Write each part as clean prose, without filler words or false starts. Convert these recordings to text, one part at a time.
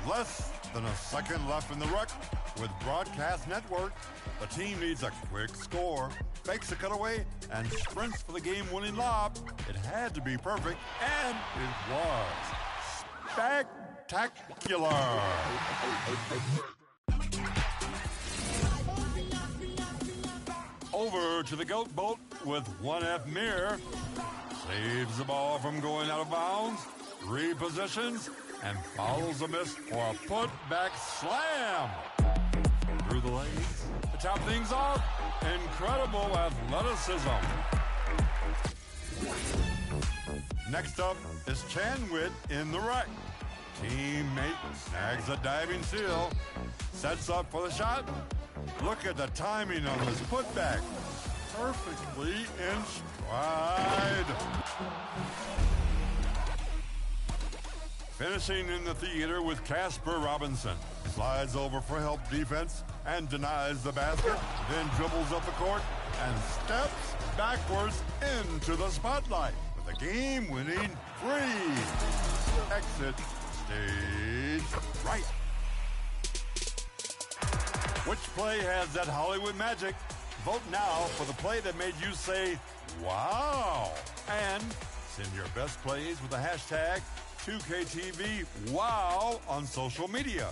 Less than a second left in the ruck. With Broadcast Network, the team needs a quick score, fakes a cutaway, and sprints for the game-winning lob. It had to be perfect, and it was spectacular. Over to the goat boat with 1F Mir. Saves the ball from going out of bounds, repositions, and follows a miss for a putback slam. Through the legs to top things off. Incredible athleticism. Next up is Chanwit in the ruck. Teammate snags a diving seal, sets up for the shot. Look at the timing on this putback. Perfectly in stride. Finishing in the theater with Casper Robinson. Slides over for help defense and denies the basket, then dribbles up the court and steps backwards into the spotlight with a game-winning free. Exit stage right. Which play has that Hollywood magic? Vote now for the play that made you say, wow. And send your best plays with the hashtag 2KTVWOW on social media.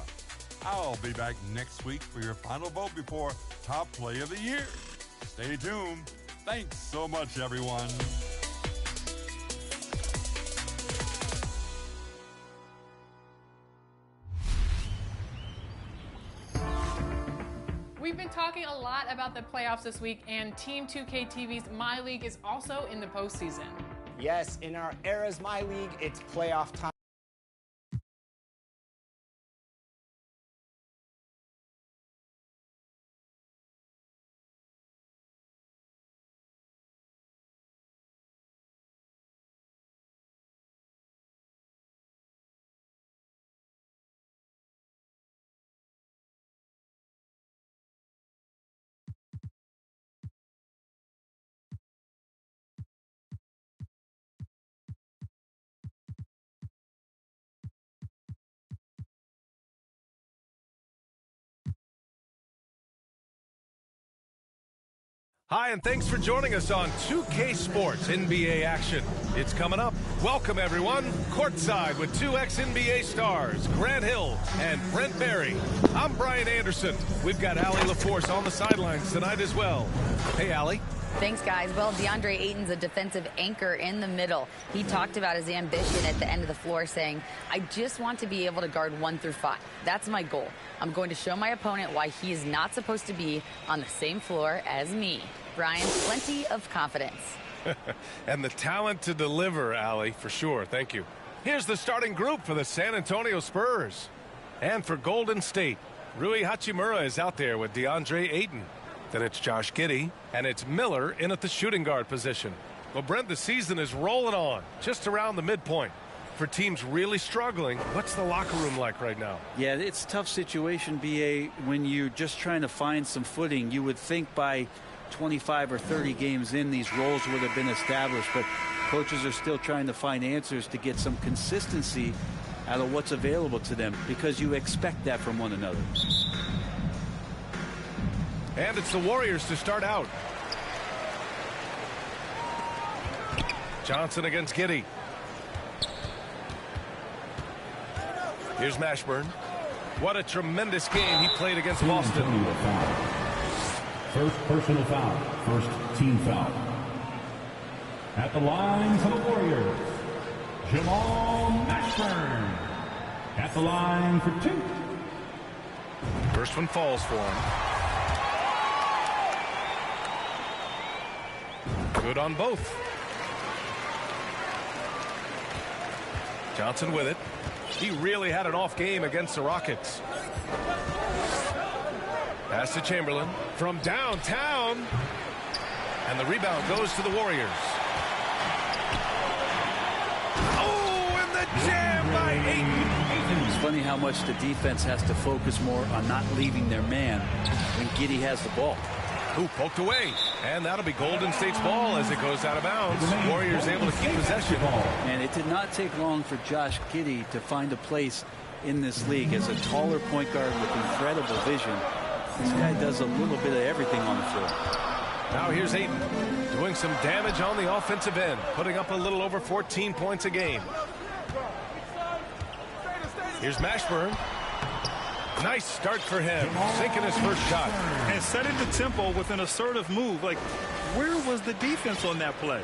I'll be back next week for your final vote before Top Play of the Year. Stay tuned. Thanks so much, everyone. We've been talking a lot about the playoffs this week, and Team 2KTV's My League is also in the postseason. Yes, in our Era's My League, it's playoff time. Hi, and thanks for joining us on 2K Sports NBA action. It's coming up. Welcome, everyone. Courtside with two ex-NBA stars, Grant Hill and Brent Berry. I'm Brian Anderson. We've got Allie LaForce on the sidelines tonight as well. Hey, Allie. Thanks, guys. Well, DeAndre Ayton's a defensive anchor in the middle. He talked about his ambition at the end of the floor, saying, I just want to be able to guard 1 through 5. That's my goal. I'm going to show my opponent why he is not supposed to be on the same floor as me. Brian, plenty of confidence. And the talent to deliver, Allie, for sure. Thank you. Here's the starting group for the San Antonio Spurs. And for Golden State, Rui Hachimura is out there with DeAndre Ayton. Then it's Josh Giddey, and it's Miller in at the shooting guard position. Well, Brent, the season is rolling on, just around the midpoint. For teams really struggling, what's the locker room like right now? Yeah, it's a tough situation, BA, when you're just trying to find some footing. You would think by 25 or 30 games in, these roles would have been established, but coaches are still trying to find answers to get some consistency out of what's available to them, because you expect that from one another. And it's the Warriors to start out. Johnson against Giddey. Here's Mashburn. What a tremendous game he played against Boston. First personal foul. First team foul. At the line for the Warriors, Jamal Mashburn. At the line for 2. First one falls for him. Good on both. Johnson with it. He really had an off game against the Rockets. Pass to Chamberlain from downtown. And the rebound goes to the Warriors. Oh, and the jam by Ayton. It's funny how much the defense has to focus more on not leaving their man when Giddey has the ball. Who poked away, and that'll be Golden State's ball as it goes out of bounds. Warriors able to keep possession. And it did not take long for Josh Giddey to find a place in this league. As a taller point guard with incredible vision, this guy does a little bit of everything on the floor. Now here's Ayton doing some damage on the offensive end, putting up a little over 14 points a game. Here's Mashburn. Nice start for him, sinking his first shot. And setting the tempo with an assertive move. Like, where was the defense on that play?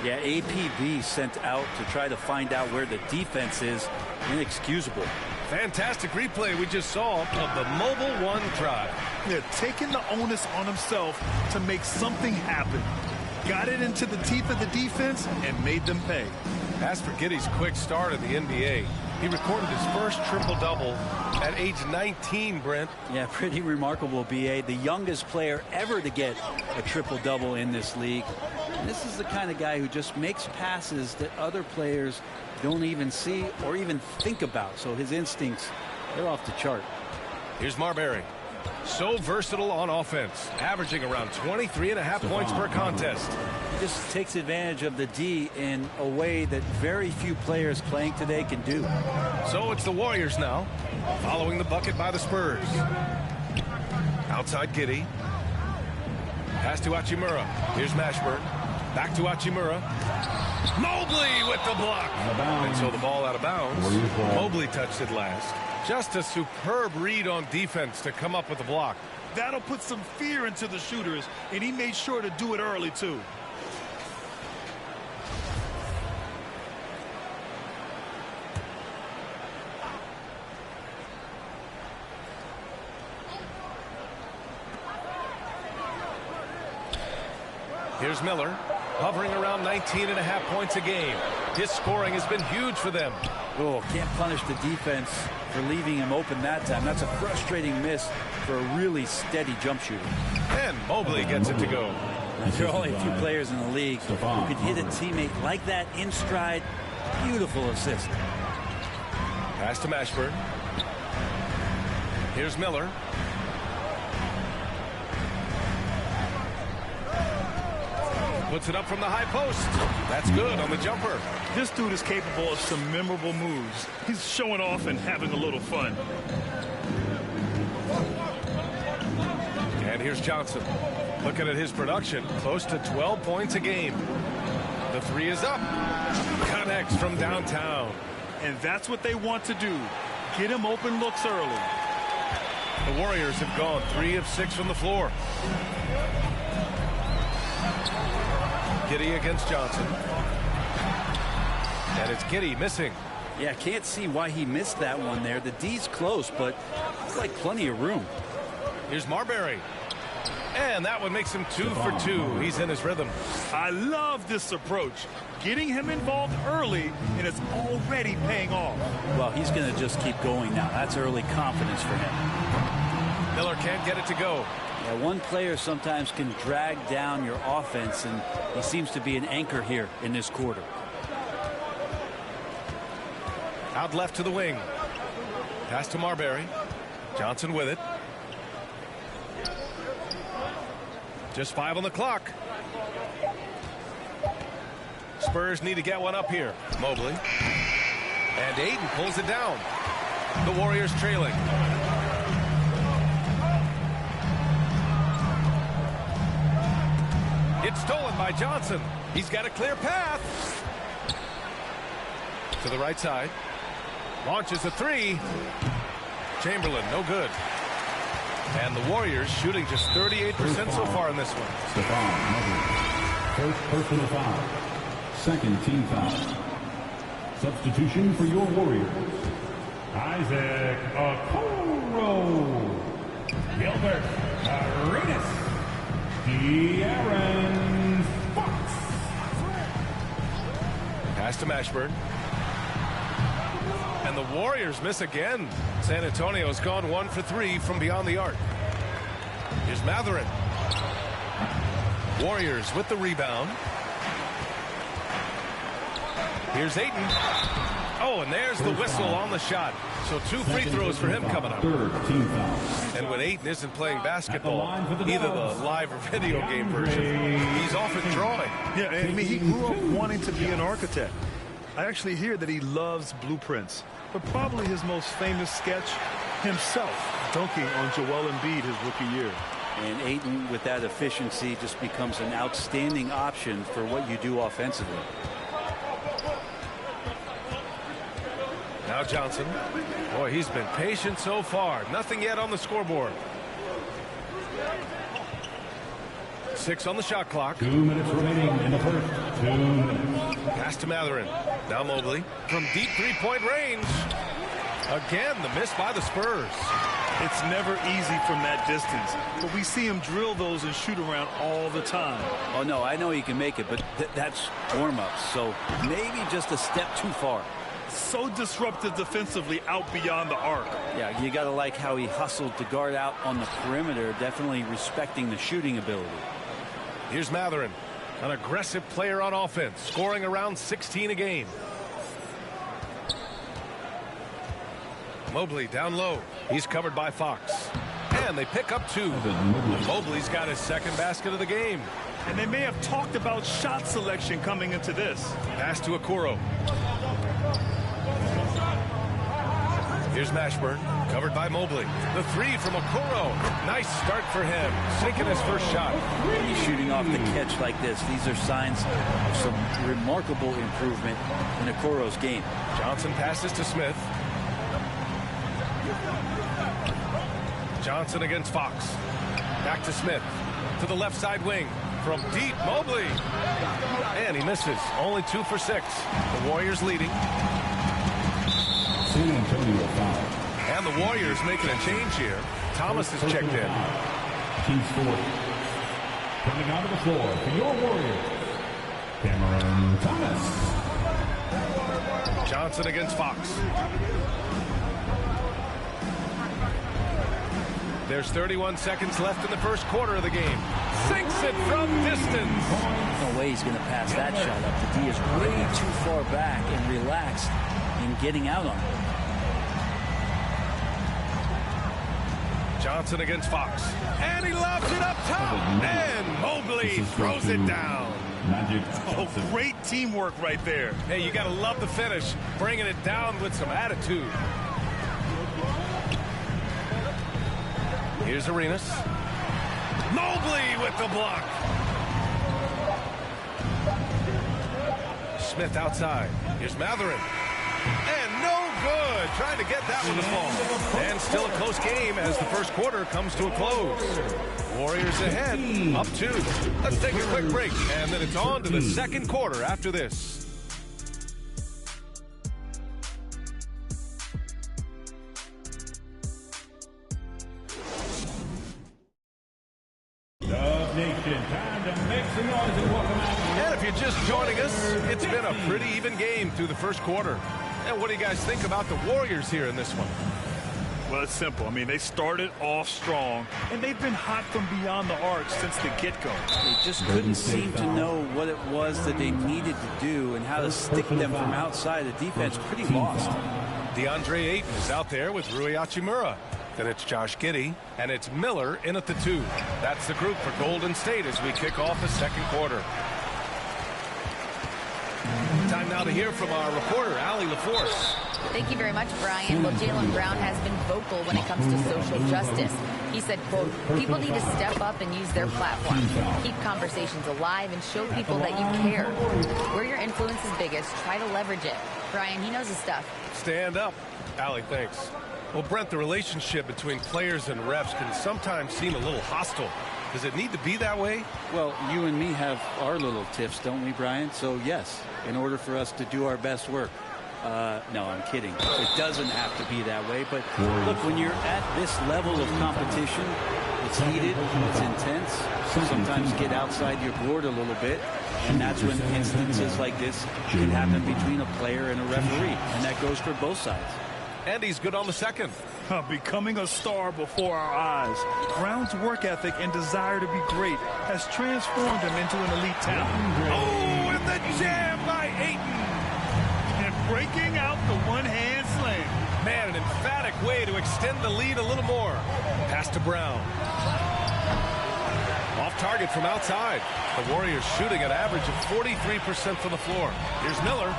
Yeah, APB sent out to try to find out where the defense is. Inexcusable. Fantastic replay we just saw of the Mobile 1 drive. Yeah, taking the onus on himself to make something happen. Got it into the teeth of the defense and made them pay. As for Giddy's quick start in the NBA, he recorded his first triple-double at age 19, Brent. Yeah, pretty remarkable, BA. The youngest player ever to get a triple-double in this league. And this is the kind of guy who just makes passes that other players don't even see or even think about. So his instincts, they're off the chart. Here's Marbury. So versatile on offense, averaging around 23.5 points per contest. He just takes advantage of the D in a way that very few players playing today can do. So it's the Warriors now, following the bucket by the Spurs. Outside Giddy. Pass to Hachimura. Here's Mashburn. Back to Hachimura. Mobley with the block. And so the ball out of bounds. Mobley touched it last. Just a superb read on defense to come up with the block. That'll put some fear into the shooters, and he made sure to do it early, too. Here's Miller, hovering around 19.5 points a game. His scoring has been huge for them. Oh, can't punish the defense for leaving him open that time. That's a frustrating miss for a really steady jump shooter. And Mobley gets it to go. There are only a few players in the league who could hit a teammate like that in stride. Beautiful assist. Pass to Mashburn. Here's Miller. Puts it up from the high post. That's good on the jumper. This dude is capable of some memorable moves. He's showing off and having a little fun. And here's Johnson. Looking at his production, close to 12 points a game. The three is up. Connects from downtown. And that's what they want to do. Get him open looks early. The Warriors have gone 3 of 6 from the floor. Giddy against Johnson. And it's Giddy missing. Yeah, can't see why he missed that one there. The D's close, but it's like plenty of room. Here's Marbury. And that one makes him 2 for 2. He's in his rhythm. I love this approach. Getting him involved early, and it's already paying off. Well, he's going to just keep going now. That's early confidence for him. Miller can't get it to go. Yeah, one player sometimes can drag down your offense, and he seems to be an anchor here in this quarter. Out left to the wing. Pass to Marbury. Johnson with it. Just 5 on the clock. Spurs need to get one up here. Mobley. And Ayton pulls it down. The Warriors trailing. It's stolen by Johnson. He's got a clear path. To the right side. Launches a 3. Chamberlain, no good. And the Warriors shooting just 38% so far in this one. Stephon Mobley. First personal foul. Second team foul. Substitution for your Warriors. Isaac Okoro. Gilbert Arenas. De'Aaron Fox. Pass to Mashburn. And the Warriors miss again. San Antonio's gone 1 for 3 from beyond the arc. Here's Matherin. Warriors with the rebound. Here's Ayton. Oh, and there's the whistle on the shot. So 2 free throws for him coming up. Third team foul. And when Ayton isn't playing basketball, either the live or video game version, he's off and drawing. Yeah, I mean, he grew up wanting to be an architect. I actually hear that he loves blueprints, but probably his most famous sketch, himself dunking on Joel Embiid his rookie year. And Ayton, with that efficiency, just becomes an outstanding option for what you do offensively. Now Johnson. Boy, he's been patient so far. Nothing yet on the scoreboard. 6 on the shot clock. 2 minutes remaining in the first. 2 minutes. Pass to Matherin. Now Mobley from deep three-point range. Again, the miss by the Spurs. It's never easy from that distance, but we see him drill those and shoot around all the time. Oh, no, I know he can make it, but that's warm-ups, so maybe just a step too far. So disruptive defensively out beyond the arc. Yeah, you got to like how he hustled to guard out on the perimeter, definitely respecting the shooting ability. Here's Matherin, an aggressive player on offense, scoring around 16 a game. Mobley down low. He's covered by Fox. And they pick up 2. Mobley's got his second basket of the game. And they may have talked about shot selection coming into this. Pass to Okoro. Here's Mashburn, covered by Mobley. The 3 from Okoro. Nice start for him, sinking his first shot. When he's shooting off the catch like this, these are signs of some remarkable improvement in Okoro's game. Johnson passes to Smith. Johnson against Fox. Back to Smith. To the left side wing. From deep, Mobley. And he misses. Only 2 for 6. The Warriors leading. San Antonio foul. And the Warriors making a change here. Thomas is checked in. Team sport. Coming out of the floor for your Warriors, Cameron Thomas. Johnson against Fox. There's 31 seconds left in the first quarter of the game. Sinks it from distance. No way he's going to pass that shot up. The D is way too far back and relaxed in getting out on it. Johnson against Fox. And he lobs it up top. And Mobley throws it down. Magic. Oh, great teamwork right there. Hey, you got to love the finish. Bringing it down with some attitude. Here's Arenas. Mobley with the block. Smith outside. Here's Matherin. And no good. Trying to get that one to fall. And still a close game as the first quarter comes to a close. Warriors ahead, up 2. Let's take a quick break, and then it's on to the second quarter after this. And if you're just joining us, it's been a pretty even game through the first quarter. And what do you guys think about the Warriors here in this one? Well, it's simple. I mean, they started off strong, and they've been hot from beyond the arc since the get-go. They just couldn't seem to know what it was that they needed to do and how to stick them from outside. The defense pretty lost. DeAndre Ayton is out there with Rui Hachimura. Then it's Josh Giddy, and it's Miller in at the 2. That's the group for Golden State as we kick off the second quarter. Time now to hear from our reporter, Allie LaForce. Thank you very much, Brian. Well, Jaylen Brown has been vocal when it comes to social justice. He said, quote, people need to step up and use their platform. Keep conversations alive and show people that you care. Where your influence is biggest, try to leverage it. Brian, he knows his stuff. Stand up. Allie, thanks. Well, Brent, the relationship between players and refs can sometimes seem a little hostile. Does it need to be that way? Well, you and me have our little tiffs, don't we, Brian? So, yes, in order for us to do our best work. No, I'm kidding. It doesn't have to be that way. But, look, when you're at this level of competition, it's heated, it's intense. Sometimes get outside your board a little bit. And that's when instances like this can happen between a player and a referee. And that goes for both sides. And he's good on the second. Becoming a star before our eyes. Brown's work ethic and desire to be great has transformed him into an elite talent. Oh, and the jam by Ayton. And breaking out the one-hand slam. Man, an emphatic way to extend the lead a little more. Pass to Brown. Off target from outside. The Warriors shooting an average of 43% from the floor. Here's Miller.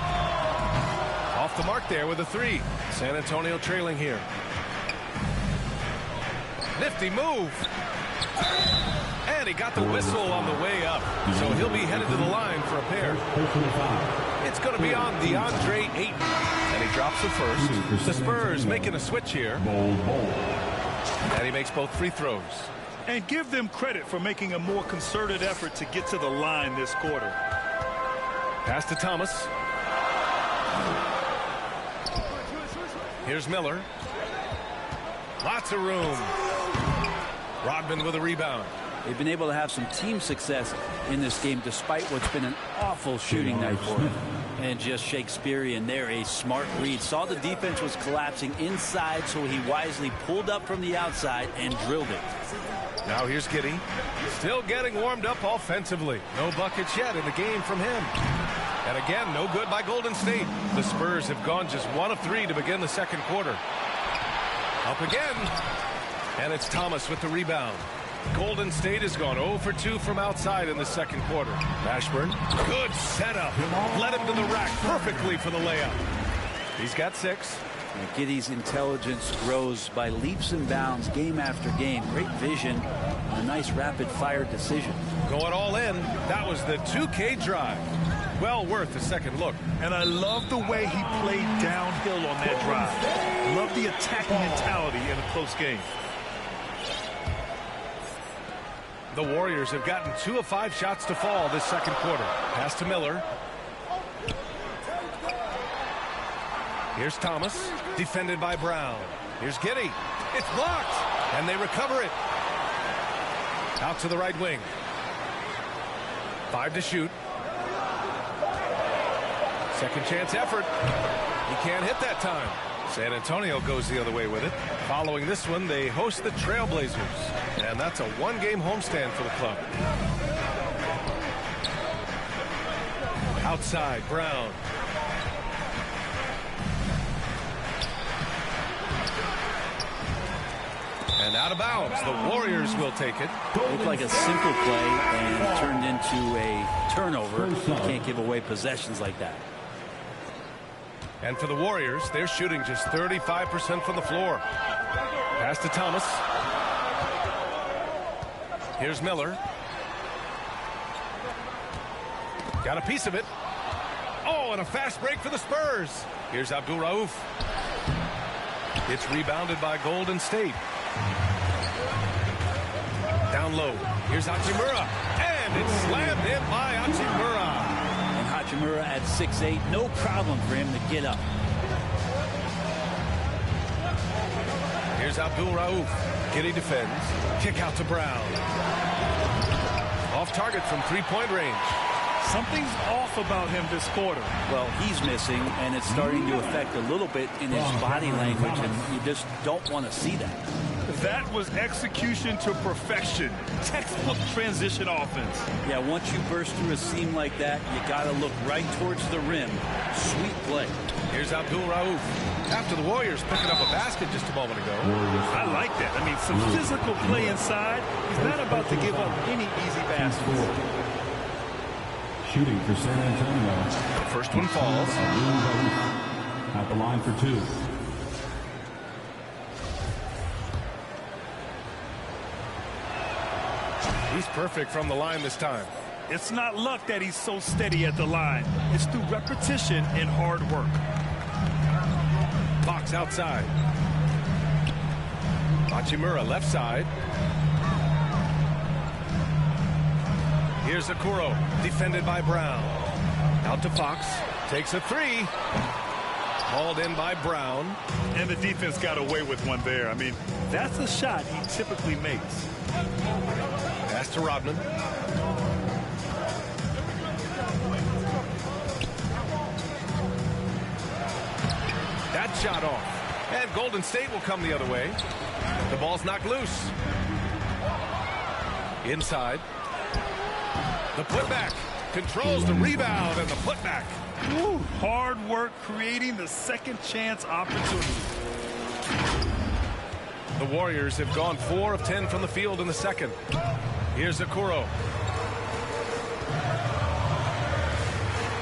off the mark there with a 3. San Antonio trailing here. Nifty move. And he got the whistle on the way up. So he'll be headed to the line for a pair. It's going to be on DeAndre Ayton. And he drops the first. The Spurs making a switch here. And he makes both free throws. And give them credit for making a more concerted effort to get to the line this quarter. Pass to Thomas. Here's Miller. Lots of room. Rodman with a rebound. They've been able to have some team success in this game despite what's been an awful shooting night for them. And just Shakespearean there, a smart read. Saw the defense was collapsing inside, so he wisely pulled up from the outside and drilled it. Now here's Giddy. Still getting warmed up offensively. No buckets yet in the game from him. And again, no good by Golden State. The Spurs have gone just 1 of 3 to begin the second quarter. Up again. And it's Thomas with the rebound. Golden State has gone 0 for 2 from outside in the second quarter. Mashburn, good setup. Led him to the rack perfectly for the layup. He's got 6. And Giddy's intelligence grows by leaps and bounds game after game. Great vision and a nice rapid-fire decision. Going all in. That was the 2K drive. Well worth a second look. And I love the way he played downhill on that drive. Love the attacking mentality in a close game. The Warriors have gotten 2 of 5 shots to fall this second quarter. Pass to Miller. Here's Thomas, defended by Brown. Here's Giddy. It's blocked, and they recover it. Out to the right wing. 5 to shoot. Second chance effort. He can't hit that time. San Antonio goes the other way with it. Following this one, they host the Trailblazers. And that's a 1-game homestand for the club. Outside, Brown. And out of bounds. The Warriors will take it. Looked like a simple play and turned into a turnover. You can't give away possessions like that. And for the Warriors, they're shooting just 35% from the floor. Pass to Thomas. Here's Miller. Got a piece of it. Oh, and a fast break for the Spurs. Here's Abdul Rauf. It's rebounded by Golden State. Down low. Here's Hachimura. And it's slammed in by Hachimura. And Hachimura at 6'8", no problem for him to get up. Here's Abdul Rauf. Giddy defends. Kick out to Brown. Off target from 3-point range. Something's off about him this quarter. Well, he's missing, and it's starting to affect a little bit in his body language, and you just don't want to see that. That was execution to perfection. Textbook transition offense. Yeah, once you burst through a seam like that, you got to look right towards the rim. Sweet play. Here's Abdul Rauf. After the Warriors picking up a basket just a moment ago. I like that. I mean, some physical play inside. He's not about to give up any easy baskets. Shooting for San Antonio. The first one falls. At the line for 2. He's perfect from the line this time. It's not luck that he's so steady at the line. It's through repetition and hard work. Fox outside. Hachimura left side. Here's Okoro, defended by Brown. Out to Fox. Takes a 3. Hauled in by Brown. And the defense got away with one there. I mean, that's a shot he typically makes. Pass to Rodman. That shot off. And Golden State will come the other way. The ball's knocked loose. Inside. The putback. Controls the rebound and the putback. Woo, hard work creating the second chance opportunity. The Warriors have gone 4 of 10 from the field in the second. Here's Okoro.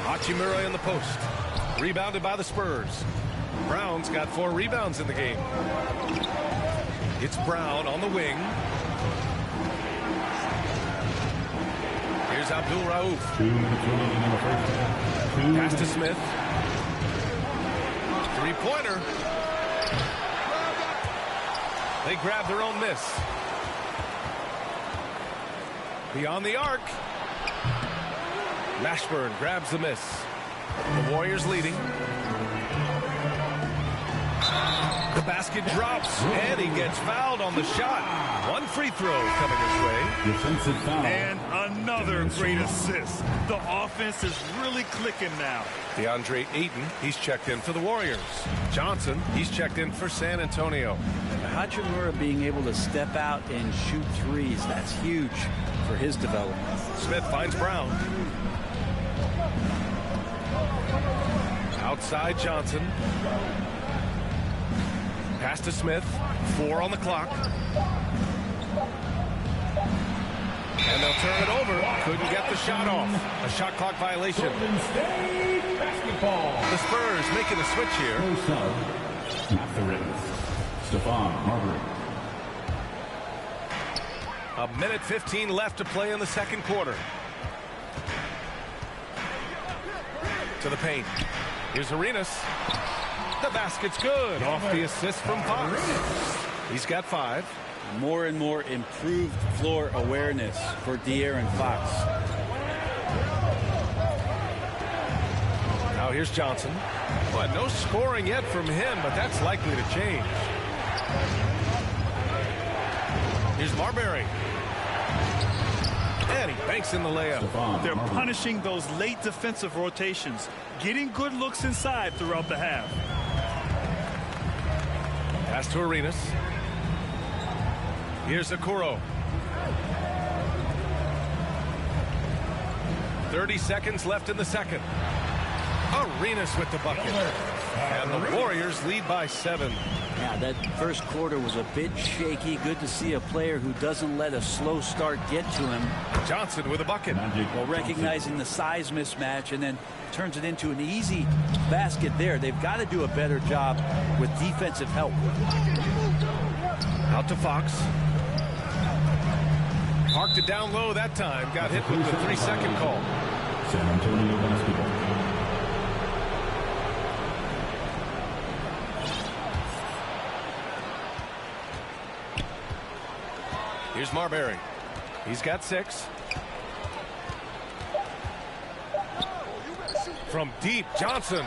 Hachimura in the post. Rebounded by the Spurs. Brown's got 4 rebounds in the game. It's Brown on the wing. Here's Abdul Rauf. Pass to Smith. 3-pointer. They grab their own miss. Beyond the arc. Mashburn grabs the miss. The Warriors leading. The basket drops, and he gets fouled on the shot. 1 free throw coming his way. Defensive foul. And another great assist. The offense is really clicking now. DeAndre Ayton, he's checked in for the Warriors. Johnson, he's checked in for San Antonio. Hachimura being able to step out and shoot threes, that's huge for his development. Smith finds Brown. Outside Johnson. Pass to Smith. 4 on the clock. And they'll turn it over. Couldn't get the shot off. A shot clock violation. Golden State basketball. The Spurs making a switch here. First up, at the rim, Stephon Marbury. 1:15 left to play in the second quarter. To the paint. Here's Arenas. The basket's good. Off the assist from Fox. He's got 5. More and more improved floor awareness for De'Aaron Fox. Now here's Johnson. But no scoring yet from him, but that's likely to change. Here's Marbury. And he banks in the layup. They're punishing those late defensive rotations, getting good looks inside throughout the half. Pass to Arenas. Here's Okoro. 30 seconds left in the second. Arenas with the bucket. And the Warriors lead by 7. Yeah, that first quarter was a bit shaky. Good to see a player who doesn't let a slow start get to him. Johnson with a bucket. Well, recognizing the size mismatch and then turns it into an easy basket there. They've got to do a better job with defensive help. Out to Fox. Parked it down low that time. Got hit with the 3-second call. San Antonio basketball. Here's Marbury. He's got 6. From deep, Johnson.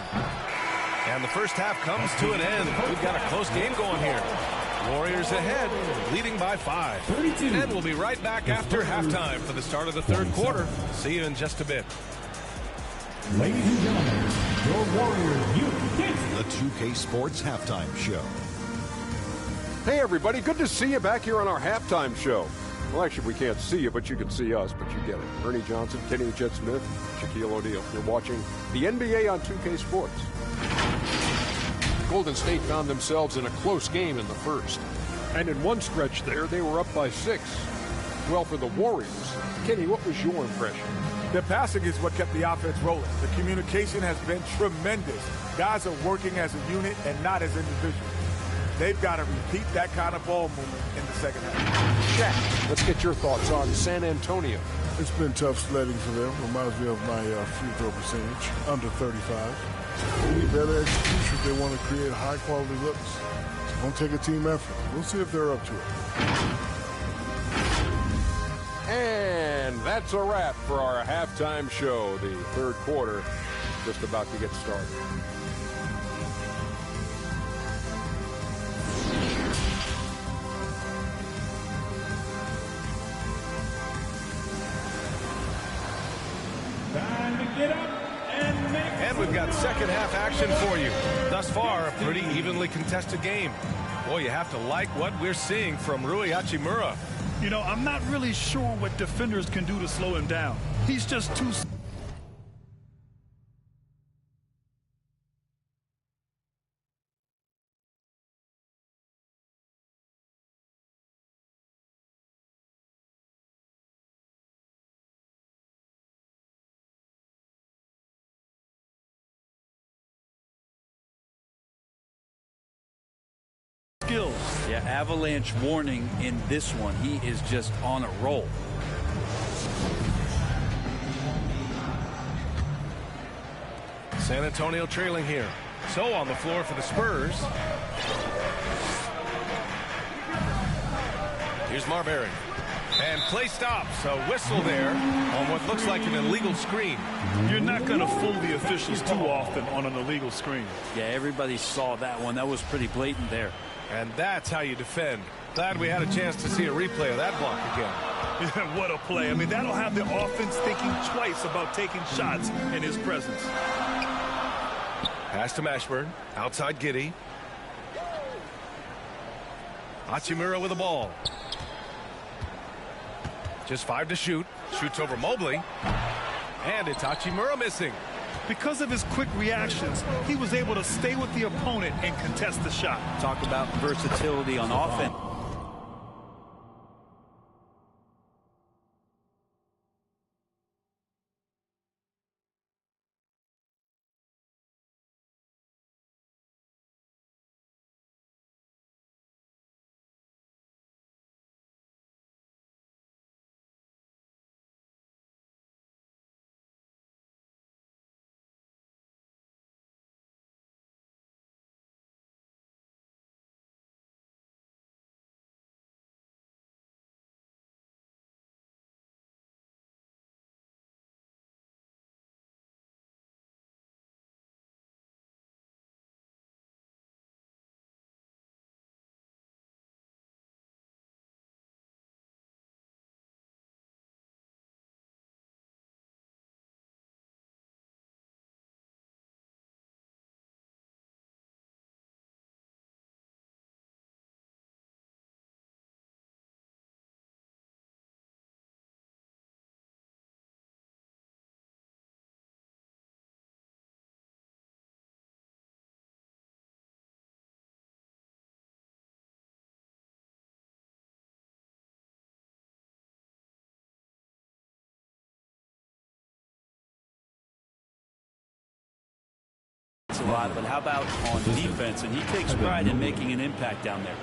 And the first half comes to an end. We've got a close game going here. Warriors ahead, leading by 5. 32. And we'll be right back after halftime for the start of the third quarter. See you in just a bit. Ladies and gentlemen, your Warriors youth. The 2K Sports Halftime Show. Hey, everybody. Good to see you back here on our halftime show. Well, actually, we can't see you, but you can see us, but you get it. Ernie Johnson, Kenny the Jet Smith, Shaquille O'Neal. You're watching the NBA on 2K Sports. Golden State found themselves in a close game in the first. And in one stretch there, they were up by 6. Well, for the Warriors, Kenny, what was your impression? The passing is what kept the offense rolling. The communication has been tremendous. Guys are working as a unit and not as individuals. They've got to repeat that kind of ball movement in the second half. Shaq, let's get your thoughts on San Antonio. It's been tough sledding for them. Reminds me of my free throw percentage, under 35. They need better execution if they want to create high-quality looks. It's going to take a team effort. We'll see if they're up to it. And that's a wrap for our halftime show. The third quarter just about to get started. Time to get up and make. And we've got second half action for you. Thus far, a pretty evenly contested game. Boy, you have to like what we're seeing from Rui Hachimura. You know, I'm not really sure what defenders can do to slow him down. He's just too Yeah, avalanche warning in this one. He is just on a roll. San Antonio trailing here. So on the floor for the Spurs. Here's Marbury. And play stops. A whistle there on what looks like an illegal screen. You're not going to fool the officials too often on an illegal screen. Yeah, everybody saw that one. That was pretty blatant there. And that's how you defend. Glad we had a chance to see a replay of that block again. Yeah, what a play. I mean, that'll have the offense thinking twice about taking shots in his presence. Pass to Mashburn. Outside Giddy. Hachimura with the ball. Just 5 to shoot. Shoots over Mobley. And it's Hachimura missing. Because of his quick reactions, he was able to stay with the opponent and contest the shot. Talk about versatility on offense. A lot, but how about on defense? And he takes pride in making an impact down there.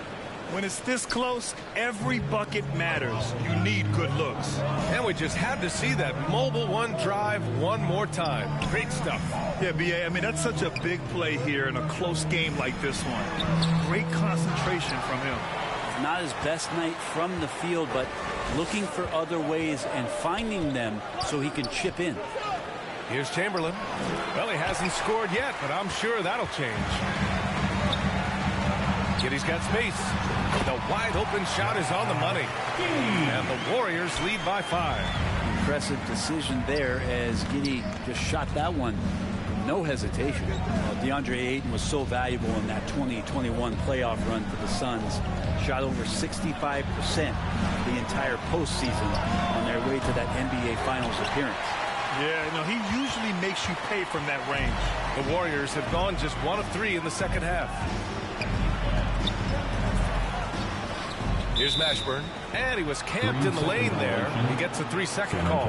When it's this close, every bucket matters. You need good looks. And we just had to see that mobile one drive one more time. Great stuff. Yeah, BA, I mean, that's such a big play here in a close game like this one. Great concentration from him. Not his best night from the field, but looking for other ways and finding them so he can chip in. Here's Chamberlain. Well, he hasn't scored yet, but I'm sure that'll change. Giddy's got space. The wide open shot is on the money. And the Warriors lead by 5. Impressive decision there as Giddy just shot that one. No hesitation. DeAndre Ayton was so valuable in that 2021 playoff run for the Suns. Shot over 65% the entire postseason on their way to that NBA Finals appearance. Yeah, no, he usually makes you pay from that range. The Warriors have gone just 1 of 3 in the second half. Here's Mashburn. And he was camped in the lane there. He gets a 3-second call.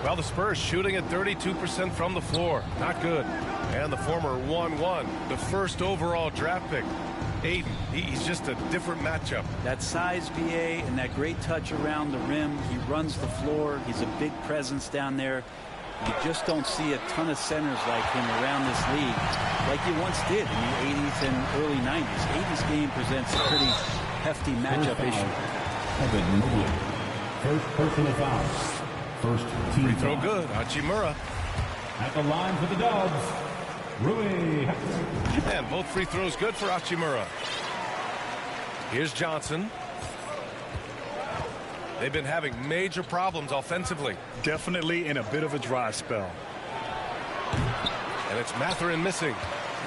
Well, the Spurs shooting at 32% from the floor. Not good. And the former 1-1, the first overall draft pick. Ayton, he's just a different matchup. That size, BA, and that great touch around the rim. He runs the floor. He's a big presence down there. You just don't see a ton of centers like him around this league like you once did in the 80s and early 90s. Ayton's game presents a pretty hefty matchup issue. First personal foul. First team free throw foul. good. Hachimura. At the line for the Dubs. Rui. And both free throws good for Hachimura. Here's Johnson. They've been having major problems offensively. Definitely in a bit of a dry spell. And it's Mathurin missing.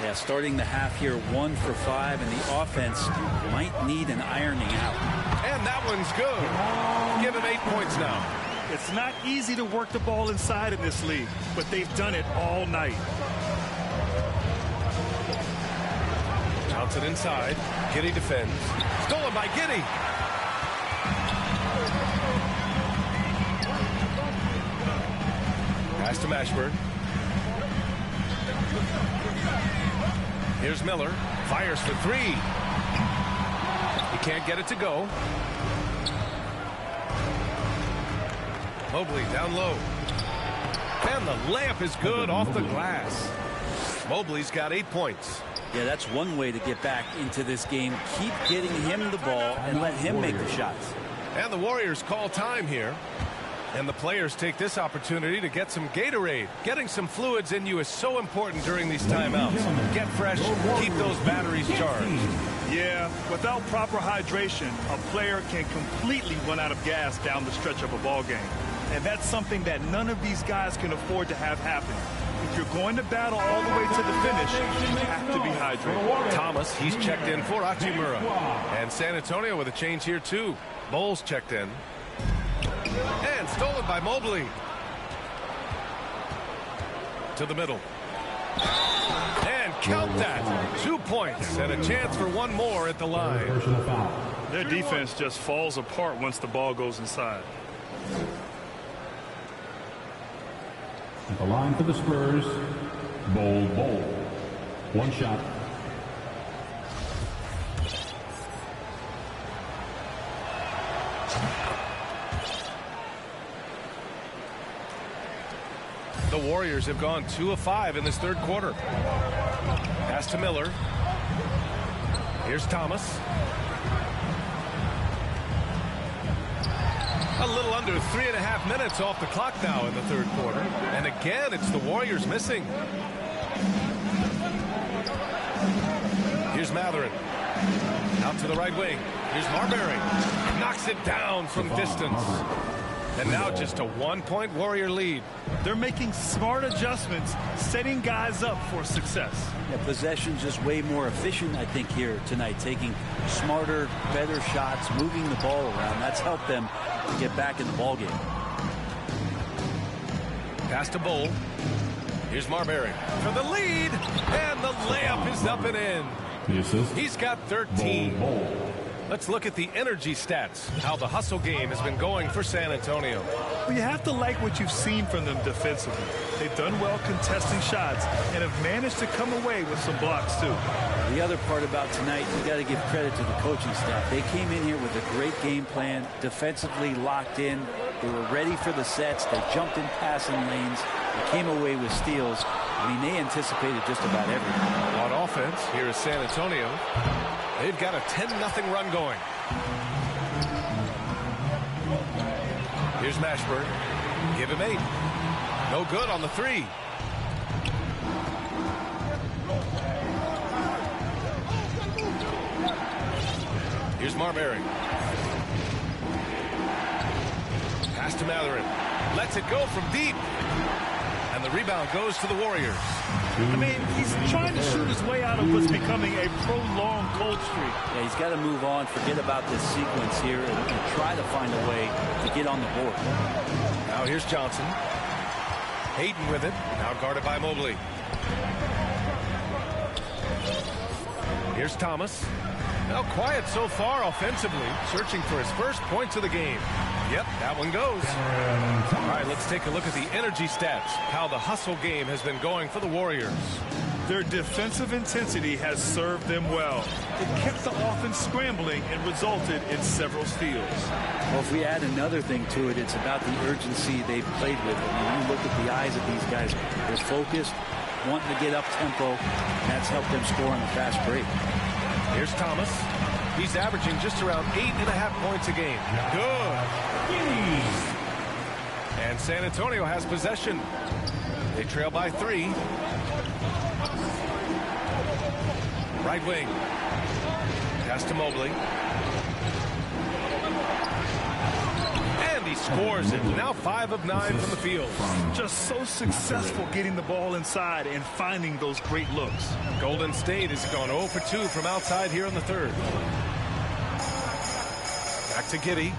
Yeah, starting the half here 1 for 5, and the offense might need an ironing out. And that one's good. Give him 8 points now. It's not easy to work the ball inside in this league, but they've done it all night. Johnson inside. Giddy defends. Stolen by Giddy. Pass to Mashburn. Here's Miller. Fires for three. He can't get it to go. Mobley down low. And the layup is good off the glass. Mobley's got 8 points. Yeah, that's one way to get back into this game. Keep getting him the ball and let him make the shots. And the Warriors call time here. And the players take this opportunity to get some Gatorade. Getting some fluids in you is so important during these timeouts. Get fresh, keep those batteries charged. Yeah, without proper hydration, a player can completely run out of gas down the stretch of a ball game. And that's something that none of these guys can afford to have happen. If you're going to battle all the way to the finish, you have to be hydrated. Thomas, he's checked in for Hachimura. And San Antonio with a change here, too. Bowles checked in. And stolen by Mobley. To the middle. And count that. 2 points and a chance for one more at the line. Their defense just falls apart once the ball goes inside. At the line for the Spurs, Bol. One shot. The Warriors have gone 2 of 5 in this third quarter. Pass to Miller. Here's Thomas. A little under 3.5 minutes off the clock now in the third quarter. And again, it's the Warriors missing. Here's Matherin. Out to the right wing. Here's Marbury. Knocks it down from distance. And now just a 1-point Warrior lead. They're making smart adjustments, setting guys up for success. Yeah, possession just way more efficient, I think, here tonight. Taking smarter, better shots, moving the ball around. That's helped them to get back in the ball game. Pass to Bol. Here's Marbury for the lead. And the layup is up and in. He's got 13. Let's look at the energy stats, how the hustle game has been going for San Antonio. Well, you have to like what you've seen from them defensively. They've done well contesting shots and have managed to come away with some blocks, too. The other part about tonight, you got to give credit to the coaching staff. They came in here with a great game plan, defensively locked in. They were ready for the sets. They jumped in passing lanes. They came away with steals. I mean, they anticipated just about everything. On offense, here is San Antonio. They've got a 10-0 run going. Here's Mashburn. Give him 8. No good on the 3. Here's Marbury. Pass to Matherin. Lets it go from deep. And the rebound goes to the Warriors. I mean, he's trying to shoot his way out of what's becoming a prolonged cold streak. Yeah, he's got to move on, forget about this sequence here, and try to find a way to get on the board. Now here's Johnson. Hayden with it. Now guarded by Mobley. Here's Thomas. Now quiet so far offensively, searching for his first points of the game. Yep, that one goes. All right, let's take a look at the energy stats, how the hustle game has been going for the Warriors. Their defensive intensity has served them well. It kept the offense scrambling and resulted in several steals. Well, if we add another thing to it, it's about the urgency they've played with. I mean, you look at the eyes of these guys. They're focused, wanting to get up tempo, and that's helped them score on the fast break. Here's Thomas. He's averaging just around 8.5 points a game. Good. And San Antonio has possession. They trail by 3. Right wing. Pass to Mobley. And he scores it. Now 5 of 9 from the field. Just so successful getting the ball inside and finding those great looks. Golden State has gone 0 for 2 from outside here in the third. Back to Giddy.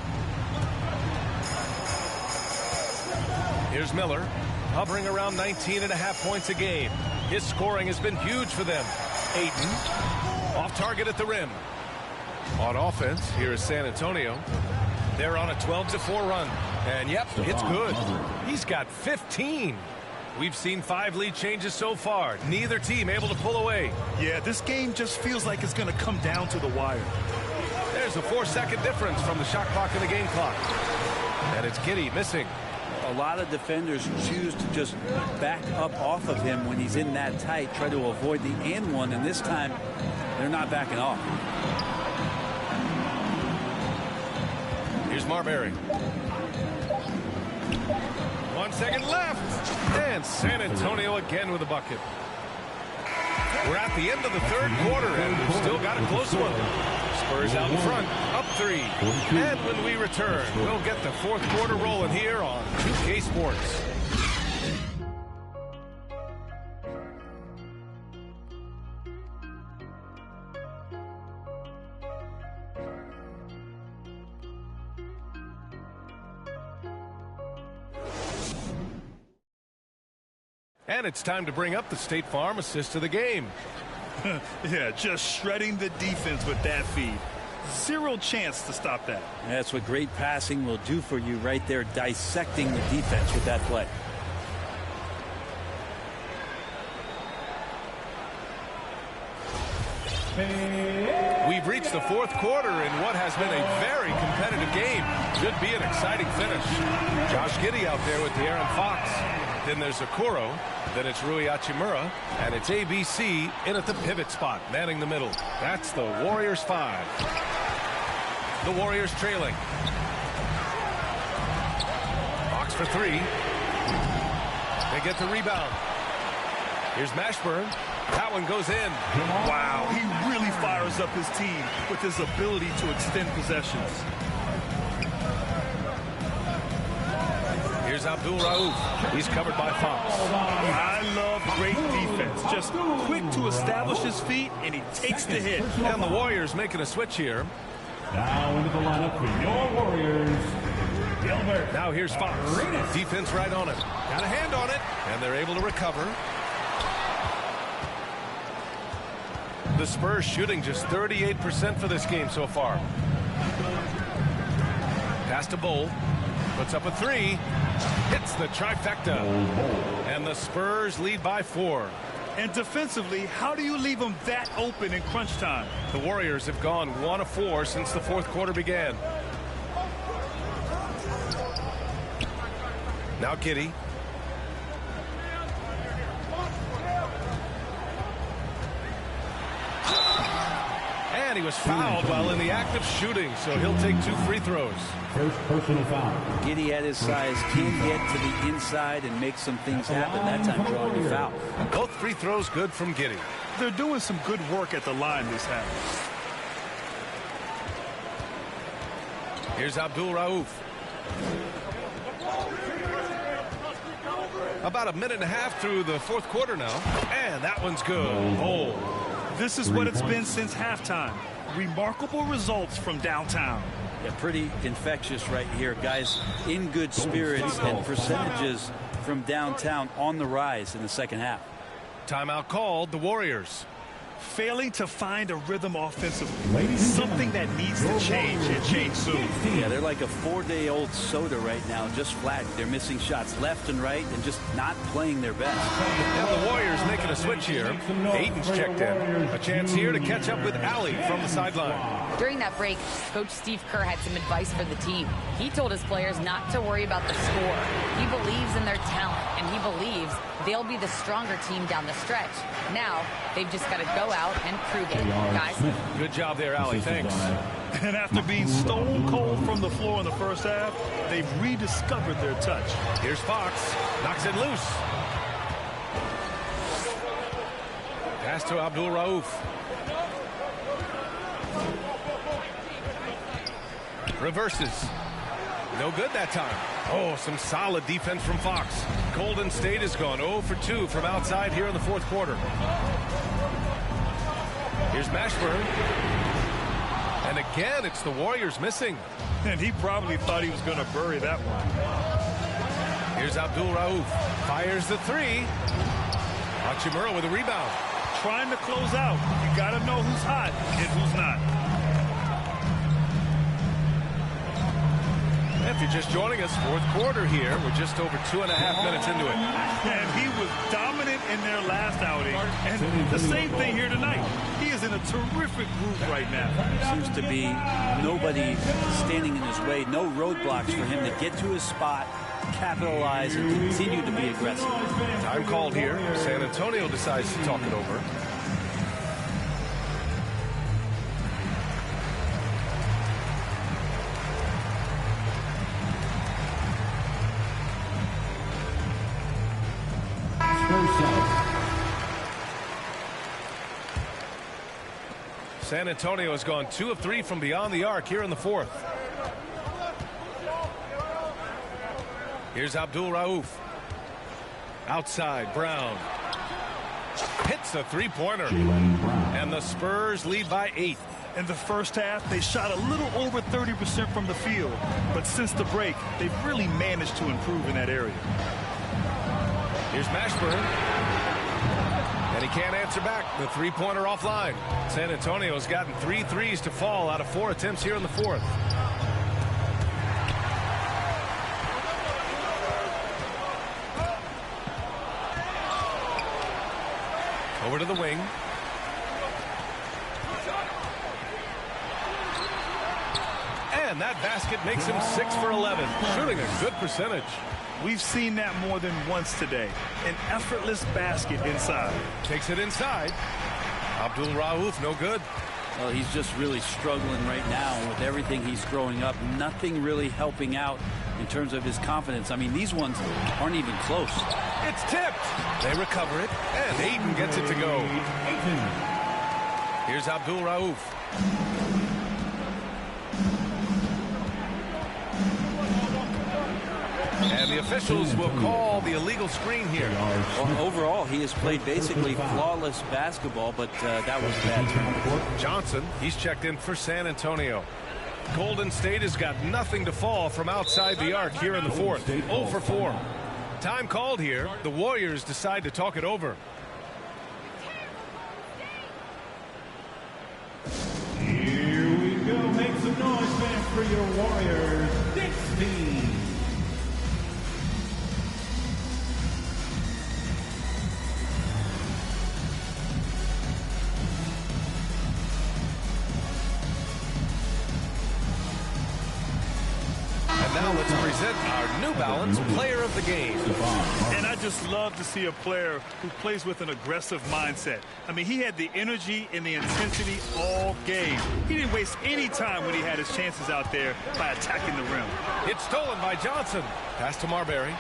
Here's Miller, hovering around 19.5 points a game. His scoring has been huge for them. Ayton, off target at the rim. On offense, here is San Antonio. They're on a 12-4 run. And yep, it's good. He's got 15. We've seen 5 lead changes so far. Neither team able to pull away. Yeah, this game just feels like it's going to come down to the wire. There's a 4-second difference from the shot clock and the game clock. And it's Giddy missing. A lot of defenders choose to just back up off of him when he's in that tight, try to avoid the and one, and this time they're not backing off. Here's Marbury. 1 second left. And San Antonio again with a bucket. We're at the end of the third quarter, and we've still got a close one. Spurs out in front, up 3. And when we return, we'll get the fourth quarter rolling here on 2K Sports. And it's time to bring up the State Farm assist of the game. Yeah, just shredding the defense with that feed. Zero chance to stop that. That's what great passing will do for you right there, dissecting the defense with that play. We've reached the fourth quarter in what has been a very competitive game. Should be an exciting finish. Josh Giddy out there with the Aaron Fox. Then there's Okoro. Then it's Rui Hachimura. And it's ABC in at the pivot spot, manning the middle. That's the Warriors 5. The Warriors trailing. Fox for 3. They get the rebound. Here's Mashburn. That one goes in. Wow, he really fires up his team with his ability to extend possessions. Here's Abdul Rauf. He's covered by Fox. I love great defense. Just quick to establish his feet, and he takes the hit. And the Warriors making a switch here. Now into the lineup for your Warriors, Gilbert. Now here's Fox. Defense right on it. Got a hand on it, and they're able to recover. The Spurs shooting just 38% for this game so far. Pass to Bowl. Puts up a 3. Hits the trifecta. And the Spurs lead by 4. And defensively, how do you leave them that open in crunch time? The Warriors have gone 1 of 4 since the fourth quarter began. Now Giddy. And he was fouled while in the act of shooting, so he'll take 2 free throws. First personal foul. Giddy at his size can get to the inside and make some things happen. That time drawing a foul. Both free throws good from Giddy. They're doing some good work at the line this half. Here's Abdul Rauf. About a minute and a half through the fourth quarter now. And that one's good. Oh. This is what it's been since halftime. Remarkable results from downtown. Yeah, pretty infectious right here. Guys in good spirits, and percentages from downtown on the rise in the second half. Timeout called, the Warriors. Failing to find a rhythm offensively. Something that needs to change, and change soon. Yeah, they're like a 4-day-old soda right now, just flat. They're missing shots left and right and just not playing their best. And the Warriors making a switch here. Aiton's checked in. A chance here to catch up with Allie from the sideline. During that break, Coach Steve Kerr had some advice for the team. He told his players not to worry about the score. He believes in their talent, and he believes they'll be the stronger team down the stretch. Now, they've just got to go out and prove it, guys. Good job there, Allie. Thanks. And after being stone cold from the floor in the first half, they've rediscovered their touch. Here's Fox. Knocks it loose. Pass to Abdul Rauf. Reverses. No good that time. Oh, some solid defense from Fox. Golden State has gone 0 for 2 from outside here in the fourth quarter. Here's Mashburn. And again, it's the Warriors missing. And he probably thought he was going to bury that one. Here's Abdul Rauf. Fires the 3. Hachimura with a rebound. Trying to close out. You got to know who's hot and who's not. If you're just joining us, fourth quarter here. We're just over 2.5 minutes into it. And he was dominant in their last outing. And the same thing here tonight. He is in a terrific groove right now. Seems to be nobody standing in his way, no roadblocks for him to get to his spot, capitalize, and continue to be aggressive. Time called here. San Antonio decides to talk it over. San Antonio has gone 2 of 3 from beyond the arc here in the fourth. Here's Abdul Rauf. Outside, Brown. Hits the three-pointer. And the Spurs lead by 8. In the first half, they shot a little over 30% from the field. But since the break, they've really managed to improve in that area. Here's Mashburn. And he can't answer back. The three-pointer offline. San Antonio's gotten 3 threes to fall out of 4 attempts here in the fourth. Over to the wing. And that basket makes him 6 for 11. Shooting a good percentage. We've seen that more than once today. An effortless basket inside. Takes it inside. Abdul Rauf, no good. Well, he's just really struggling right now with everything he's growing up. Nothing really helping out in terms of his confidence. I mean, these ones aren't even close. It's tipped. They recover it, and Ayton gets it to go. Here's Abdul Rauf. And the officials will call the illegal screen here. Well, overall, he has played basically flawless basketball, but that was bad. Johnson, he's checked in for San Antonio. Golden State has got nothing to fall from outside the arc here in the fourth. 0 for 4. Time called here. The Warriors decide to talk it over. Here we go. Make some noise, fans, for your Warriors. 16. Now let's present our New Balance Player of the Game. And I just love to see a player who plays with an aggressive mindset. I mean, he had the energy and the intensity all game. He didn't waste any time when he had his chances out there by attacking the rim. It's stolen by Johnson. Pass to Marbury.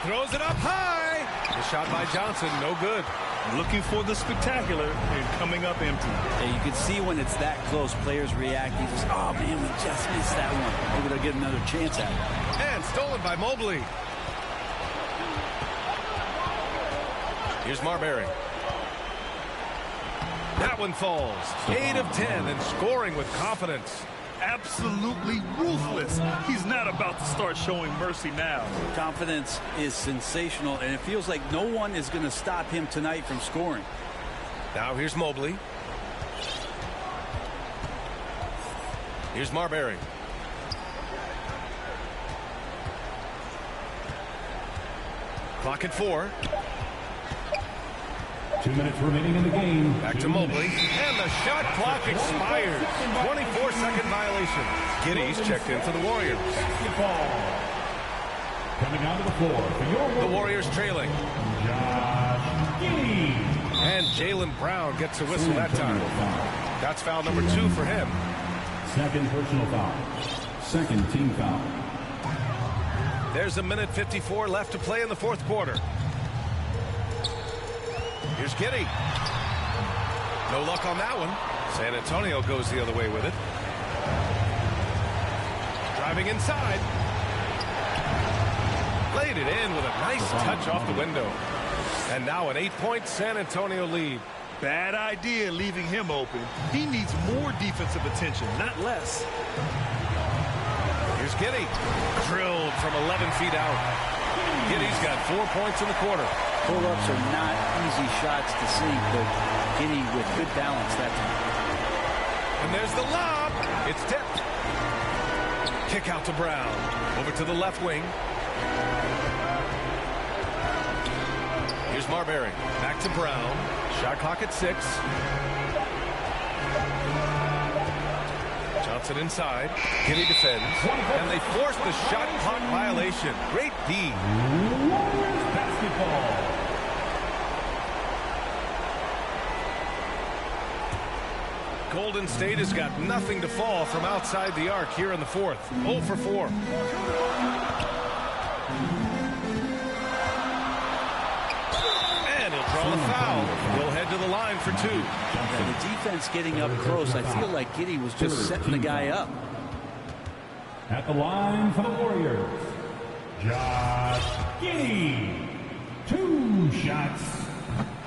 Throws it up high. The shot by Johnson, no good. Looking for the spectacular and coming up empty. Yeah, you can see when it's that close, players react. He just, oh man, we just missed that one. Maybe they'll get another chance at it. And stolen by Mobley. Here's Marbury. That one falls. 8 of 10 and scoring with confidence. Absolutely ruthless. He's not about to start showing mercy now. Confidence is sensational, and it feels like no one is going to stop him tonight from scoring. Now here's Mobley. Here's Marbury. Clock at 4. 2 minutes remaining in the game. Back to Mobley. And the shot clock expires. 24-second violation. Giddy's checked in for the Warriors. Coming onto the floor for your The Warriors trailing. Josh Giddy. And Jaylen Brown gets a whistle that time. That's foul number 2 for him. Second personal foul. Second team foul. There's 1:54 left to play in the fourth quarter. Here's Giddy. No luck on that one. San Antonio goes the other way with it. Driving inside. Laid it in with a nice touch off the window. And now an 8-point San Antonio lead. Bad idea leaving him open. He needs more defensive attention, not less. Here's Giddy. Drilled from 11 feet out. Giddy's got 4 points in the quarter. Pull-ups are not easy shots to sink, but Giddy with good balance that time. And there's the lob. It's tipped. Kick out to Brown. Over to the left wing. Here's Marbury. Back to Brown. Shot clock at 6. Johnson inside. Giddy defends. And they force the shot clock violation. Great D. Warriors basketball. Golden State has got nothing to fall from outside the arc here in the fourth. 0 for 4. And he'll draw the foul. He'll head to the line for 2. Yeah, the defense getting up close. I feel like Giddy was just setting the guy up. At the line for the Warriors, Josh Giddy. 2 shots.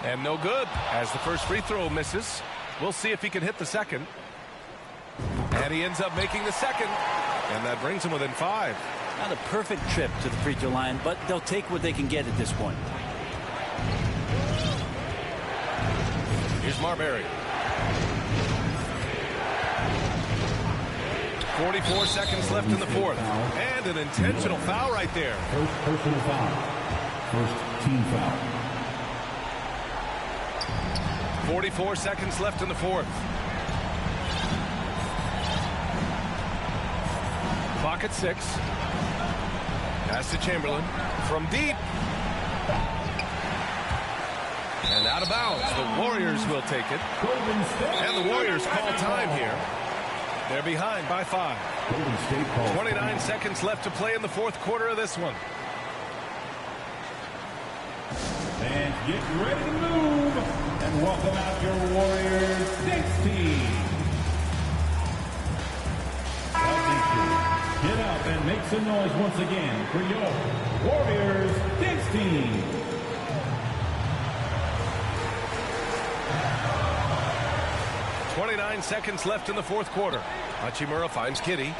And no good as the first free throw misses. We'll see if he can hit the second. And he ends up making the second. And that brings him within 5. Not a perfect trip to the free throw line, but they'll take what they can get at this point. Here's Marbury. 44 seconds left in the fourth. And an intentional foul right there. First personal foul. First team foul. 44 seconds left in the fourth. Clock at 6. Pass to Chamberlain from deep. And out of bounds. The Warriors will take it. And the Warriors call time here. They're behind by 5. 29 seconds left to play in the fourth quarter of this one. And get ready to move. And welcome out your Warriors Dance team. Get up and make some noise once again for your Warriors Dance team. .29 seconds left in the fourth quarter. Hachimura finds Giddy.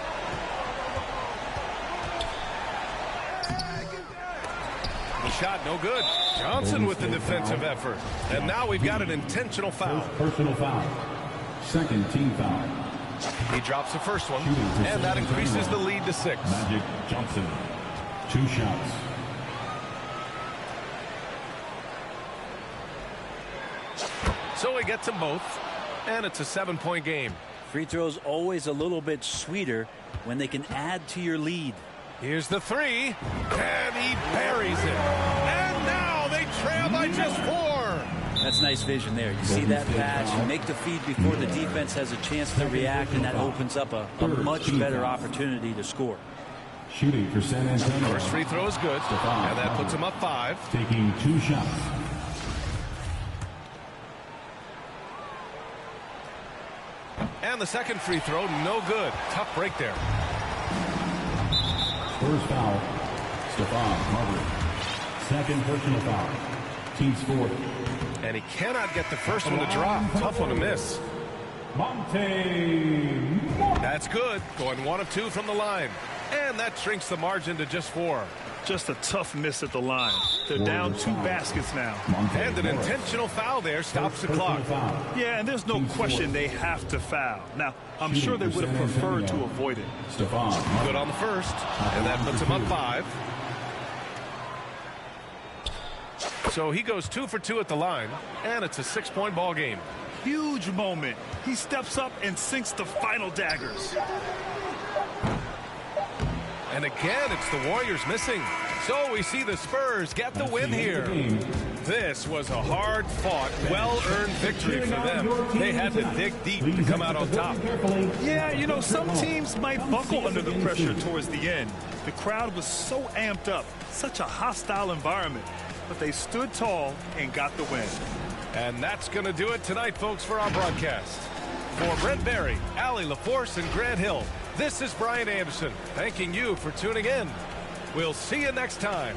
The shot no good. Johnson with the defensive effort. And now we've got an intentional foul. First personal foul. Second team foul. He drops the first one. And that increases the lead to 6. Magic Johnson. 2 shots. So he gets them both. And it's a 7-point game. Free throws always a little bit sweeter when they can add to your lead. Here's the 3. And he buries it. And now they trail by just 4. That's nice vision there. You see that pass, you make the feed before the defense has a chance to react, and that opens up a much better opportunity to score. Shooting for San Antonio. First free throw is good. And that puts him up 5. Taking 2 shots. And the second free throw, no good. Tough break there. First foul, Stephon Marbury. Second personal foul. Team's 4th. And he cannot get the first one to drop. Tough one to miss. Monte. That's good. Going 1 of 2 from the line. And that shrinks the margin to just 4. Just a tough miss at the line. They're down 2 baskets now. And an intentional foul there stops the clock. Yeah, and there's no question they have to foul. Now, I'm sure they would have preferred to avoid it. Stephon. Good on the first. And that puts him up 5. So he goes 2 for 2 at the line. And it's a 6-point ball game. Huge moment. He steps up and sinks the final daggers. And again, it's the Warriors missing. So we see the Spurs get the win here. This was a hard-fought, well-earned victory for them. They had to dig deep to come out on top. Yeah, you know, some teams might buckle under the pressure towards the end. The crowd was so amped up, such a hostile environment. But they stood tall and got the win. And that's going to do it tonight, folks, for our broadcast. For Brent Barry, Allie LaForce, and Grant Hill, this is Brian Anderson, thanking you for tuning in. We'll see you next time.